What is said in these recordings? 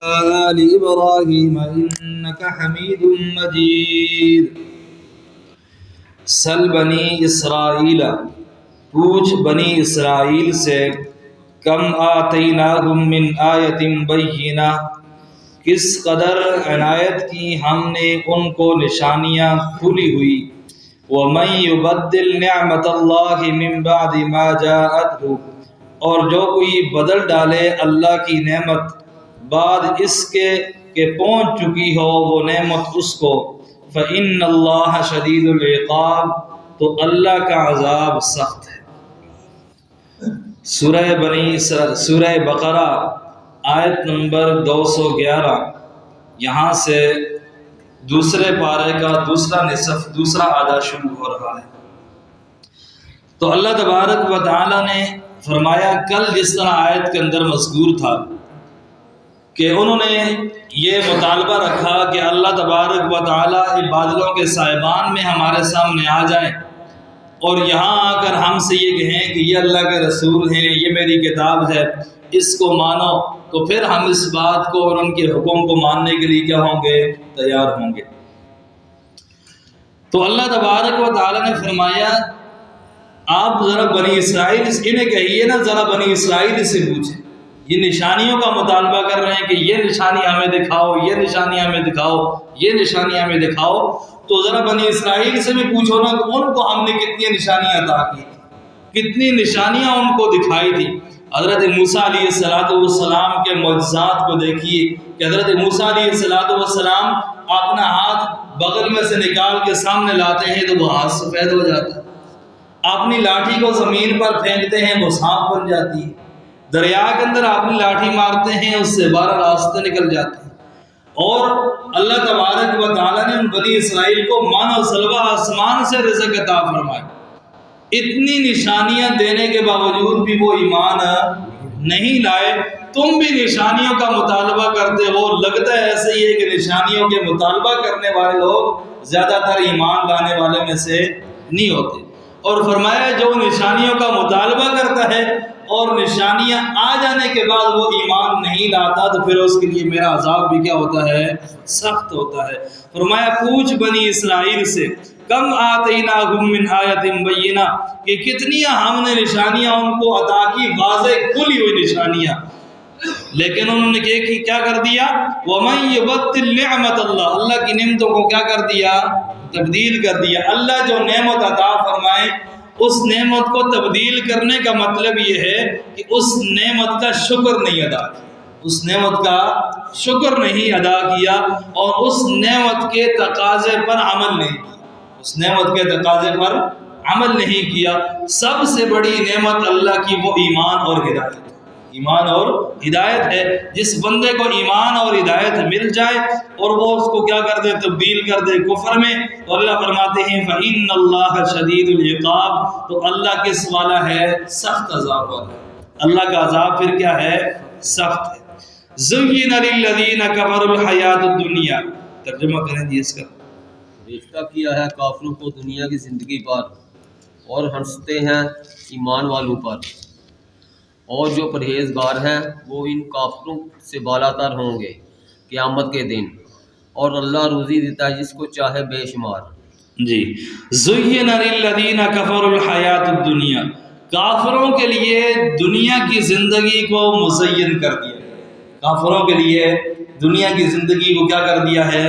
آل إبراهيم إنك حميد مجيد سل بنی اسرائیل، پوچھ بنی اسرائیل سے، کم آتیناہم من آیت بینہ، کس قدر عنایت کی ہم نے ان کو نشانیاں کھلی ہوئی، وَمَن يُبَدِّلْ نِعْمَةَ اللَّهِ مِن بَعْدِ مَا جَاءَتْهُ، اور جو کوئی بدل ڈالے اللہ کی نعمت بعد اس کے کہ پہنچ چکی ہو وہ نعمت اس کو، فَإِنَّ اللَّهَ شَدِيدُ الْعِقَابِ، تو اللہ کا عذاب سخت ہے۔ سورہ بقرہ آیت نمبر 211، یہاں سے دوسرے پارے کا دوسرا نصف، دوسرا آدھا شروع ہو رہا ہے۔ تو اللہ تبارک و تعالی نے فرمایا، کل جس طرح آیت کے اندر مذکور تھا کہ انہوں نے یہ مطالبہ رکھا کہ اللہ تبارک و تعالی بادلوں کے سائبان میں ہمارے سامنے آ جائیں اور یہاں آ کر ہم سے یہ کہیں کہ یہ اللہ کے رسول ہیں، یہ میری کتاب ہے، اس کو مانو، تو پھر ہم اس بات کو اور ان کے حکم کو ماننے کے لیے کیا ہوں گے؟ تیار ہوں گے۔ تو اللہ تبارک و تعالی نے فرمایا، آپ ذرا بنی اسرائیل انہیں کہیے نا، ذرا بنی اسرائیل سے پوچھیں، یہ نشانیوں کا مطالبہ کر رہے ہیں کہ یہ نشانی ہمیں دکھاؤ، یہ نشانی ہمیں دکھاؤ، یہ نشانی ہمیں دکھاؤ، تو ذرا بنی اسرائیل سے بھی پوچھو نا کہ ان کو ہم نے کتنی نشانیاں عطا کی تھی، کتنی نشانیاں ان کو دکھائی تھی۔ حضرت موسیٰ علیہ السلام کے معجزات کو دیکھیے کہ حضرت موسیٰ علیہ السلام اپنا ہاتھ بغل میں سے نکال کے سامنے لاتے ہیں تو وہ ہاتھ سفید ہو جاتا ہے، اپنی لاٹھی کو زمین پر پھینکتے ہیں وہ سانپ بن جاتی ہے، دریا کے اندر اپنی لاٹھی مارتے ہیں اس سے 12 راستے نکل جاتے ہیں۔ اور اللہ تبارک و تعالیٰ نے ان بنی اسرائیل کو من و سلوہ آسمان سے رزق عطا فرمائے، اتنی نشانیاں دینے کے باوجود بھی وہ ایمان نہیں لائے۔ تم بھی نشانیوں کا مطالبہ کرتے ہو، لگتا ہے ایسے ہی ہے کہ نشانیوں کے مطالبہ کرنے والے لوگ زیادہ تر ایمان لانے والے میں سے نہیں ہوتے۔ اور فرمایا جو نشانیوں کا مطالبہ کرتا ہے اور نشانیاں آ جانے کے بعد وہ ایمان نہیں لاتا تو پھر اس کے لیے میرا عذاب بھی کیا ہوتا ہے؟ سخت ہوتا ہے۔ فرمایا پوچھ بنی اسرائیل سے، کم آتیناہم من آیت بینہ، کہ کتنی ہم نے نشانیاں ان کو عطا کی، واضح کھلی ہوئی نشانیاں، لیکن انہوں نے کیا کر دیا؟ وَمَن يُبَدِّلْ نِعْمَةَ اللَّهِ، اللہ کی نعمتوں کو کیا کر دیا؟ تبدیل کر دیا۔ اللہ جو نعمت عطا فرمائے اس نعمت کو تبدیل کرنے کا مطلب یہ ہے کہ اس نعمت کا شکر نہیں ادا کیا، اس نعمت کا شکر نہیں ادا کیا اور اس نعمت کے تقاضے پر عمل نہیں کیا، اس نعمت کے تقاضے پر عمل نہیں کیا۔ سب سے بڑی نعمت اللہ کی وہ ایمان اور ہدایت، ایمان اور ہدایت ہے۔ جس بندے کو ایمان اور ہدایت مل جائے اور وہ اس کو کیا کر دے؟ تبدیل کر دے کفر میں، تو اللہ فرماتے ہیں فَإِنَّ اللَّهَ شَدِيدُ الْعِقَابِ، تو اللہ کس والا ہے؟ سخت عذاب والا ہے۔ اللہ کا عذاب پھر کیا ہے؟ سخت ہے۔ زُيِّنَ لِلَّذِينَ كَفَرُوا الْحَيَاةُ الدُّنْيَا، ترجمہ کریں جی اس کا۔ رشتہ کیا ہے کافروں کو دنیا کی زندگی پر اور ہنستے ہیں ایمان والوں پر، اور جو پرہیزگار ہیں وہ ان کافروں سے بالا تر ہوں گے قیامت کے دن، اور اللہ روزی دیتا ہے جس کو چاہے بے شمار۔ جی، زُيِّنَ لِلَّذِينَ كَفَرُوا الْحَيَاةُ الدُّنْيَا، کافروں کے لیے دنیا کی زندگی کو مزین کر دیا ہے، کافروں کے لیے دنیا کی زندگی کو کیا کر دیا ہے؟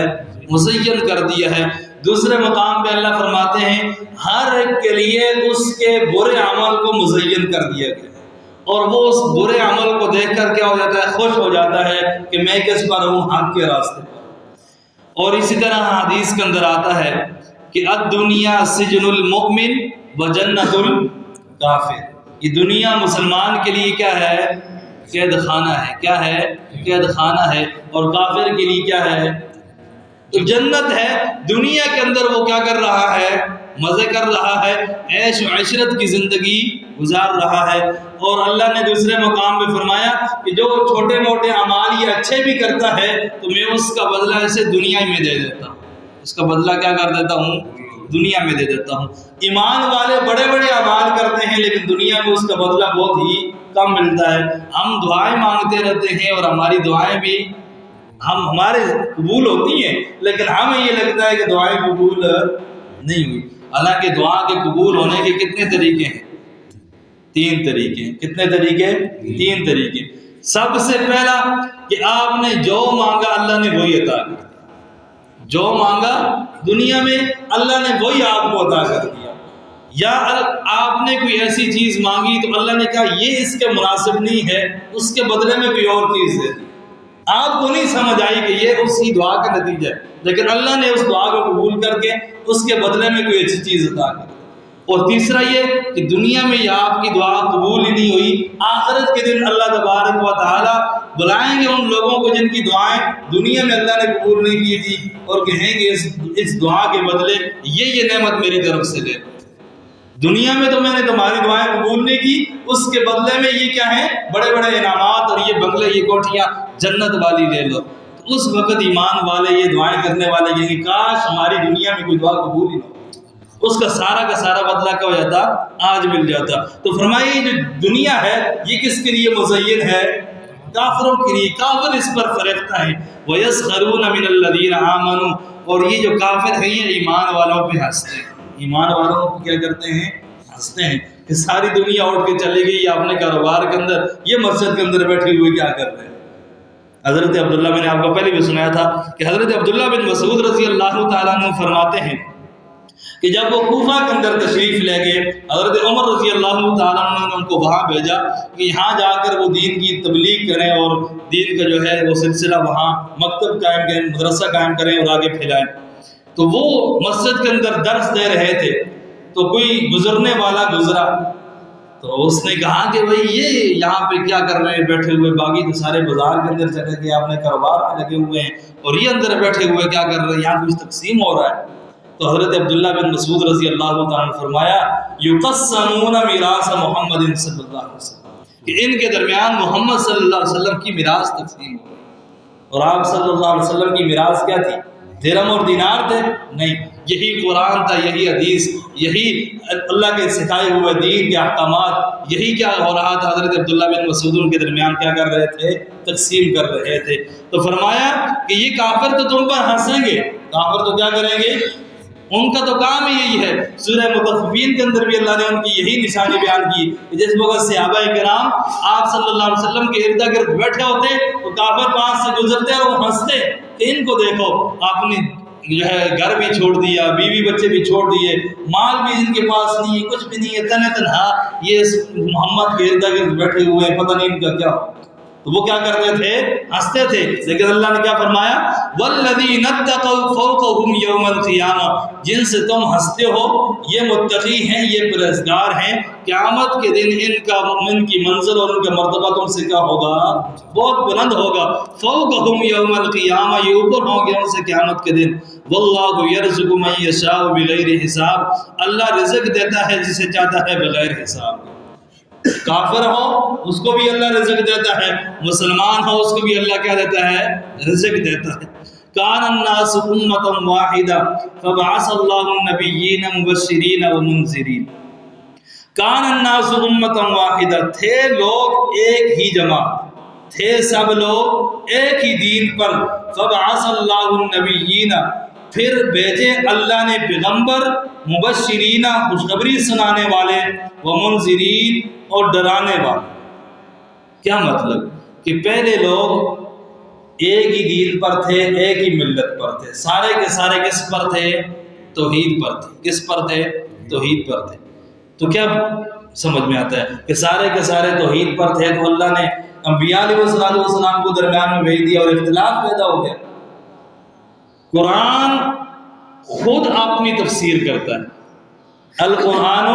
مزین کر دیا ہے۔ دوسرے مقام پہ اللہ فرماتے ہیں ہر ایک کے لیے اس کے برے عمل کو مزین کر دیا گیا اور وہ اس برے عمل کو دیکھ کر کیا ہو جاتا ہے؟ خوش ہو جاتا ہے کہ میں کس پر ہوں؟ حق کے راستے پر۔ اور اسی طرح حدیث کے اندر آتا ہے کہ الدنیا سجن المؤمن وجنت الکافر، یہ دنیا مسلمان کے لیے کیا ہے؟ قید خانہ ہے۔ کیا ہے؟ قید خانہ ہے۔ اور کافر کے لیے کیا ہے؟ تو جنت ہے۔ دنیا کے اندر وہ کیا کر رہا ہے؟ مزے کر رہا ہے، عیش و عشرت کی زندگی گزار رہا ہے۔ اور اللہ نے دوسرے مقام پہ فرمایا کہ جو چھوٹے موٹے اعمال یہ اچھے بھی کرتا ہے تو میں اس کا بدلہ اسے دنیا میں دے دیتا ہوں، اس کا بدلہ کیا کر دیتا ہوں؟ دنیا میں دے دیتا ہوں۔ ایمان والے بڑے بڑے اعمال کرتے ہیں لیکن دنیا میں اس کا بدلہ بہت ہی کم ملتا ہے۔ ہم دعائیں مانگتے رہتے ہیں اور ہماری دعائیں بھی ہمارے قبول ہوتی ہیں لیکن ہمیں یہ لگتا ہے کہ دعائیں قبول نہیں ہوئی، حالانکہ دعا کے قبول ہونے کے کتنے طریقے ہیں؟ 3 طریقے ہیں۔ کتنے طریقے؟ 3 طریقے۔ سب سے پہلا کہ آپ نے جو مانگا اللہ نے وہی عطا کر دیا، جو مانگا دنیا میں اللہ نے وہی آپ کو عطا کر دیا، یا آپ نے کوئی ایسی چیز مانگی تو اللہ نے کہا یہ اس کے مناسب نہیں ہے، اس کے بدلے میں کوئی اور چیز دے دی، آپ کو نہیں سمجھ آئی کہ یہ اس کی دعا کا نتیجہ ہے، لیکن اللہ نے اس دعا کو قبول کر کے اس کے بدلے میں کوئی اچھی چیز عطا کر دی۔ اور تیسرا یہ کہ دنیا میں یہ آپ کی دعا قبول ہی نہیں ہوئی، آخرت کے دن اللہ تبارک و تعالی بلائیں گے ان لوگوں کو جن کی دعائیں دنیا میں اللہ نے قبول نہیں کی تھی، اور کہیں گے اس دعا کے بدلے یہ نعمت میری طرف سے لے لو، دنیا میں تو میں نے تمہاری دعائیں قبول نہیں کی، اس کے بدلے میں یہ کیا ہے؟ بڑے بڑے انعامات اور یہ بنگلے، یہ کوٹھیاں جنت والی لے لو۔ تو اس وقت ایمان والے، یہ دعائیں کرنے والے کہیں گے کاش ہماری دنیا میں کوئی دعا قبول ہی نہ ہو، اس کا سارا بدلہ کیا ہو جاتا؟ آج مل جاتا۔ تو فرمائیے یہ جو دنیا ہے یہ کس کے لیے مزین ہے؟ کافروں کے لیے۔ کافر اس پر فریفتہ ہے۔ وَيَسْخَرُونَ مِنَ الَّذِينَ آمَنُوا، اور یہ جو کافر ہیں یہ ایمان والوں پہ ہنستے ہیں، ایمان والوں کو کیا کرتے ہیں؟ ہنستے ہیں کہ ساری دنیا اٹھ کے چلی گئی اپنے کاروبار کے اندر، یہ مسجد کے اندر بیٹھے ہوئے کیا کر رہے ہیں؟ حضرت عبداللہ، میں نے آپ کو پہلے بھی سنایا تھا کہ حضرت عبداللہ بن مسعود رضی اللہ تعالیٰ عنہ فرماتے ہیں کہ جب وہ کوفہ کے اندر تشریف لے گئے، حضرت عمر رضی اللہ تعالیٰ عنہ نے ان کو وہاں بھیجا کہ یہاں جا کر وہ دین کی تبلیغ کریں اور دین کا جو ہے وہ سلسلہ وہاں مکتب قائم کریں، مدرسہ قائم کریں اور آگے پھیلائیں۔ تو وہ مسجد کے اندر درس دے رہے تھے تو کوئی گزرنے والا گزرا، تو اس نے کہا کہ بھئی یہ یہاں پہ کیا کر رہے ہیں بیٹھے ہوئے؟ باقی تو سارے بازار کے اندر چلے گئے، اپنے کاروبار میں لگے ہوئے ہیں، اور یہ اندر بیٹھے ہوئے کیا کر رہے ہیں؟ یہاں کچھ تقسیم ہو رہا ہے۔ تو حضرت عبداللہ بن مسعود رضی اللہ تعالیٰ نے فرمایا یقسمون میراث محمد صلی اللہ علیہ وسلم، کہ ان کے درمیان محمد صلی اللہ علیہ وسلم کی میراث تقسیم ہو رہی، اور آپ صلی اللہ علیہ وسلم کی میراث کیا تھی؟ درہم اور دینار تھے؟ نہیں، یہی قرآن تھا، یہی حدیث، یہی اللہ کے سکھائے ہوئے دین کے احکامات، یہی کیا ہو رہا تھا؟ حضرت عبداللہ بن مسعود ان کے درمیان کیا کر رہے تھے؟ تقسیم کر رہے تھے۔ تو فرمایا کہ یہ کافر تو تم پر ہنسیں گے، کافر تو کیا کریں گے؟ ان کا تو کام ہی یہی ہے۔ سورہ مطففین کے اندر بھی اللہ نے ان کی یہی نشانی بیان کی کہ جس وقت صحابہ کرام آپ صلی اللہ علیہ وسلم کے ارد گرد بیٹھے ہوتے تو کافر پاس سے گزرتے اور وہ ہنستے کہ ان کو دیکھو، آپ نے جو ہے گھر بھی چھوڑ دیا، بیوی بچے بھی چھوڑ دیے، مال بھی ان کے پاس نہیں ہے، کچھ بھی نہیں ہے، تنہا یہ محمد کے ارد گرد بیٹھے ہوئے، پتہ نہیں ان کا کیا ہو۔ تو وہ کیا کرتے تھے؟ ہنستے تھے۔ لیکن اللہ نے کیا فرمایا؟ وَالَّذِينَ اتَّقَوْا فَوْقَهُمْ يَوْمَ الْقِيَامَةِ، جن سے تم ہنستے ہو یہ متقی ہیں، یہ پرہیزگار ہیں، قیامت کے دن ان کی منزل اور ان کا مرتبہ تم سے کیا ہوگا؟ بہت بلند ہوگا۔ فَوْقَهُمْ يَوْمَ الْقِيَامَةِ، یہ اوپر ہوں گے ان سے قیامت کے دن۔ وَاللَّهُ يَرْزُقُ مَن يَشَاءُ بِغَيْرِ حساب، اللہ رزق دیتا ہے جسے چاہتا ہے بغیر حساب۔ کافر ہو اس کو بھی اللہ رزق دیتا ہے، مسلمان ہو اس کو بھی اللہ کیا دیتا ہے؟ رزق دیتا ہے۔ کان الناس امۃ واحدہ فبعث اللہ النبیین مبشرین ومنذرین۔ کان الناس امۃ واحدہ، تھے لوگ ایک ہی جماعت، تھے سب لوگ ایک ہی دین پر۔ فبعث اللہ النبیین، پھر بھیجے اللہ نے پیغمبر، مبشرین خوشخبری سنانے والے، ومنذرین اور ڈرانے والے۔ کیا مطلب؟ کہ پہلے لوگ ایک ہی دین پر تھے، ایک ہی ملت پر تھے، سارے کے سارے کس پر تھے؟ توحید پر تھے۔ کس پر تھے؟ توحید پر تھے۔ تو کیا سمجھ میں آتا ہے کہ سارے کے سارے توحید پر تھے تو اللہ نے انبیاء علیہ السلام کو درمیان میں بھیج دیا اور اختلاف پیدا ہو گیا۔ قرآن خود اپنی تفسیر کرتا ہے، القرآن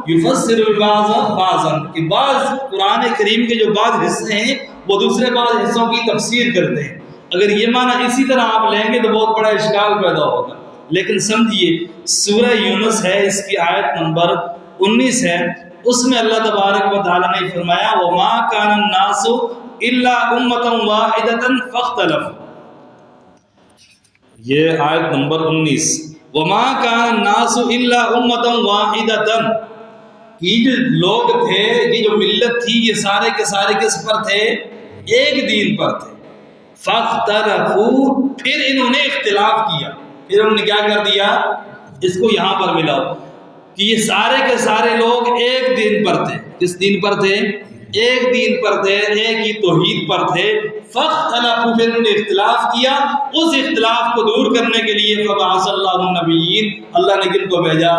یفسر البعض بعضا، کہ بعض قرآن کریم کے جو بعض حصے ہیں وہ دوسرے بعض حصوں کی تفسیر کرتے ہیں۔ اگر یہ معنی اسی طرح آپ لیں گے تو بہت بڑا اشکال پیدا ہوگا، لیکن سمجھیے سورہ یونس ہے، اس کی آیت نمبر 19 ہے، اس میں اللہ تبارک و تعالیٰ نے فرمایا وَمَا كَانَ النَّاسُ إِلَّا أُمَّةً وَاحِدَةً فَاخْتَلَفُوا، یہ آیت نمبر 19، وَمَا كَانَ النَّاسُ إِلَّا أُمَّةً وَاحِدَةً، یہ جو لوگ تھے، یہ جو ملت تھی، یہ سارے کے سارے کس پر تھے؟ ایک دین پر تھے۔ فاختلفوا، پھر انہوں نے اختلاف کیا، پھر انہوں نے کیا کر دیا، اس کو یہاں پر ملاؤ کہ یہ سارے کے سارے لوگ ایک دین پر تھے. کس دین پر تھے؟ ایک دین پر تھے، ایک ہی توحید پر تھے. فاختلفوا، پھر انہوں نے اختلاف کیا. اس اختلاف کو دور کرنے کے لیے فبعث اللہ النبیین، اللہ نے کن کو بھیجا؟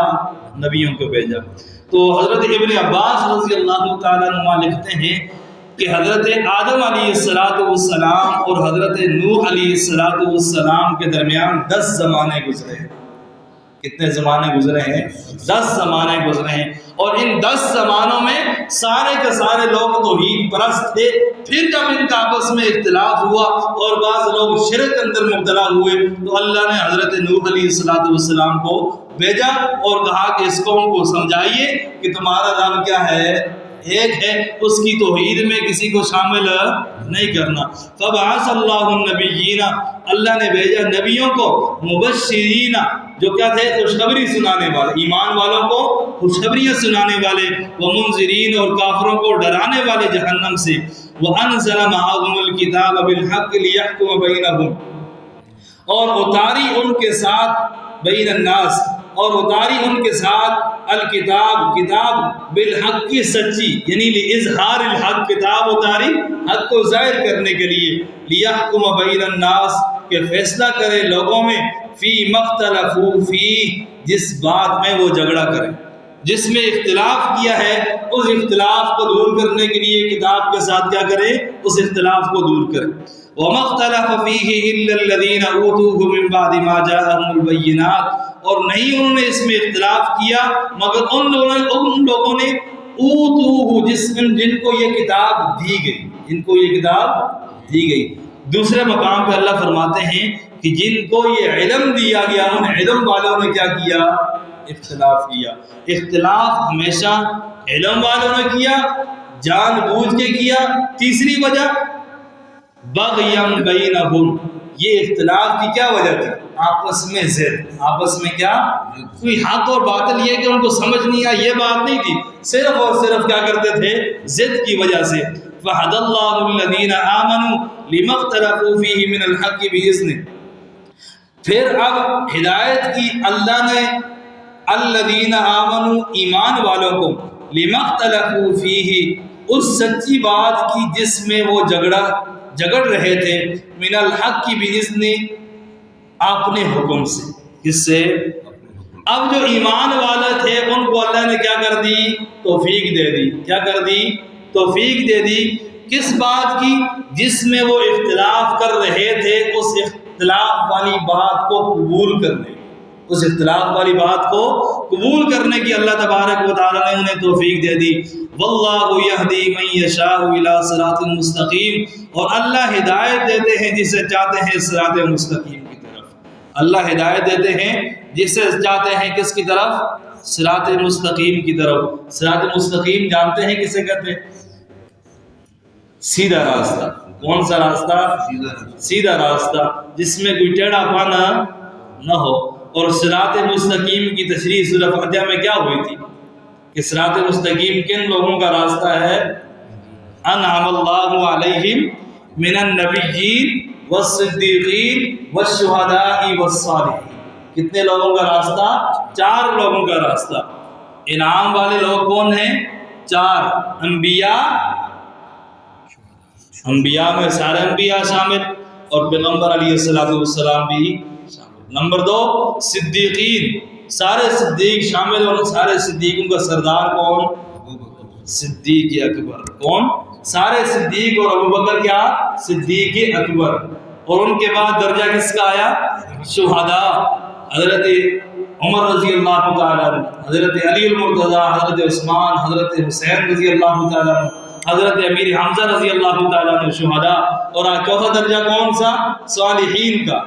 نبیوں کو بھیجا. تو حضرت ابن عباس رضی اللہ تعالیٰ عنہ لکھتے ہیں کہ حضرت آدم علیہ السلام اور حضرت نوح علیہ السلام کے درمیان 10 زمانے گزرے ہیں. کتنے زمانے گزرے ہیں؟ 10 زمانے گزرے ہیں. اور ان 10 زمانوں میں سارے کے سارے لوگ توحید پرست تھے. پھر جب ان کا آپس میں اختلاف ہوا اور بعض لوگ شرک کے اندر مبتلا ہوئے تو اللہ نے حضرت نوح علیہ السلام کو بھیجا اور کہا کہ اس قوم کو سمجھائیے کہ تمہارا رب کیا ہے؟ ایک ہے، اس کی توحید میں کسی کو شامل نہیں کرنا. فبعث اللہ النبیین، اللہ نے بھیجا نبیوں کو، مبشرین، جو کیا تھے؟ خوشخبری سنانے والے، ایمان والوں کو خوشخبریاں سنانے والے، ومنذرین، اور کافروں کو ڈرانے والے جہنم سے. وانزل معهم الکتاب بالحق لیحکم بینہم، اور اتاری ان کے ساتھ بین الناس، اور اتاری ان کے ساتھ الکتاب، کتاب بالحق کی سچی، یعنی اظہار الحق، کتاب اتاری حق کو ظاہر کرنے کے لیے. لیحکم بین الناس، کہ فیصلہ کرے لوگوں میں، فی مختلفوا فی، جس بات میں وہ جھگڑا کرے، جس میں اختلاف کیا ہے اس اختلاف کو دور کرنے کے لیے کتاب کے ساتھ کیا کرے؟ اس اختلاف کو دور کرے. وَمَا اخْتَلَفَ فِيهِ إِلَّا الَّذِينَ أُوتُوهُ مِن بَعْدِ مَا جَاءَهُمُ الْبَيِّنَاتُ، اور نہیں انہوں نے اس میں اختلاف کیا مگر ان لوگوں نے اوتوہ، جن کو یہ کتاب دی گئی، جن کو یہ کتاب دی گئی. دوسرے مقام پہ اللہ فرماتے ہیں کہ جن کو یہ علم دیا گیا ان علم والوں نے کیا کیا؟ اختلاف کیا. اختلاف ہمیشہ علم والوں نے کیا، جان بوجھ کے کیا. تیسری وجہ بغیم بینہم، یہ اختلاف کی کیا وجہ تھی؟ آپس میں ضد، آپس میں کیا؟ کوئی حق اور باطل، یہ کہ ان کو سمجھ نہیں آیا، یہ بات نہیں تھی، صرف اور صرف کیا کرتے تھے؟ ضد کی وجہ سے. فَهَدَى اللَّهُ الَّذِينَ آمَنُوا لِمَا اخْتَلَفُوا فِيهِ مِنَ الْحَقِّ بِإِذْنِهِ، پھر اب ہدایت کی اللہ نے الَّذِينَ آمَنُوا، ایمان والوں کو، لِمَا اخْتَلَفُوا فِيهِ، اس سچی بات کی جس میں وہ جھگڑ رہے تھے، من الحق بِإِذْنِهِ، اپنے حکم سے. کس سے؟ اب جو ایمان والے تھے ان کو اللہ نے کیا کر دی؟ توفیق دے دی. کیا کر دی؟ توفیق دے دی. کس بات کی؟ جس میں وہ اختلاف کر رہے تھے اس اختلاف والی بات کو قبول کرنے، اس اختلاف والی بات کو قبول کرنے کی اللہ تبارک و تعالیٰ نے انہیں توفیق دے دی. واللہ یہدی من یشاء الی صراط مستقیم، اور اللہ ہدایت دیتے ہیں جسے چاہتے ہیں صراط مستقیم کی طرف. اللہ ہدایت دیتے ہیں جسے چاہتے ہیں کس کی طرف؟ صراط مستقیم کی طرف. صراط مستقیم جانتے ہیں کسے کہتے ہیں؟ سیدھا راستہ. کون سا راستہ؟ سیدھا راستہ، جس میں کوئی ٹیڑھا پانا نہ ہو. اور صراط مستقیم کی تشریح سورہ فاتحہ میں کیا ہوئی تھی کہ صراط مستقیم کن لوگوں کا راستہ ہے؟ انعم اللہ علیہم من النبیین والصدیقین والشہداء والصالحین. کتنے لوگوں کا راستہ؟ 4 لوگوں کا راستہ. انعام والے لوگ کون ہیں؟ 4. انبیاء میں سارے انبیاء شامل اور پیغمبر علیہ السلام بھی شامل. نمبر 2 صدیقین، سارے صدیق شامل، اور سارے صدیقوں کا سردار کون؟ صدیق اکبر. کون؟ سارے صدیق، اور ابوبکر کیا؟ صدیق اکبر. اور ان کے بعد درجہ کس کا آیا؟ شہداء. حضرت عمر رضی اللہ تعالیٰ عنہ، حضرت علی المرتضیٰ، حضرت عثمان، حضرت حسین رضی اللہ تعالیٰ عنہ، حضرت امیر حمزہ رضی اللہ تعالیٰ عنہ شہداء. اور چوتھا درجہ کون سا؟ صالحین کا،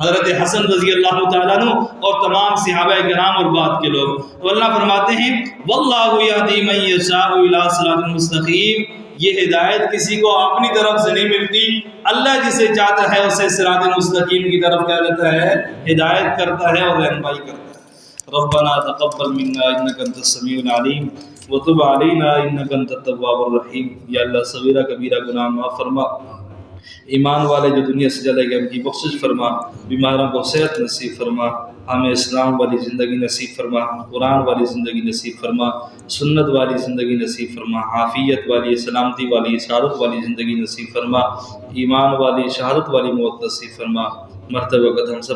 حضرت حسن رضی اللہ تعالیٰ عنہ اور تمام صحابہ کرام اور بعد کے لوگ. تو اللہ فرماتے ہیں واللہ یہدی من یشاء الی صراط مستقیم، یہ ہدایت کسی کو اپنی طرف سے نہیں ملتی، اللہ جسے چاہتا ہے اسے صراط مستقیم کی طرف کیا دیتا ہے؟ ہدایت کرتا ہے اور رہنمائی کرتا ہے. ربنا تقبل منا انک انت السمیع العلیم وتب علینا انک انت التواب الرحیم. یا اللہ صغیرہ کبیرہ گناہ معاف فرما، ایمان والے جو دنیا سے چلے گئے ان کی بخشش فرما، بیماروں کو صحت نصیب فرما، ہمیں اسلام والی زندگی نصیب فرما، قرآن والی زندگی نصیب فرما، سنت والی زندگی نصیب فرما، عافیت والی، سلامتی والی، سعادت والی زندگی نصیب فرما، ایمان والی، شہادت والی موت نصیب فرما، مرتبہ قدم سب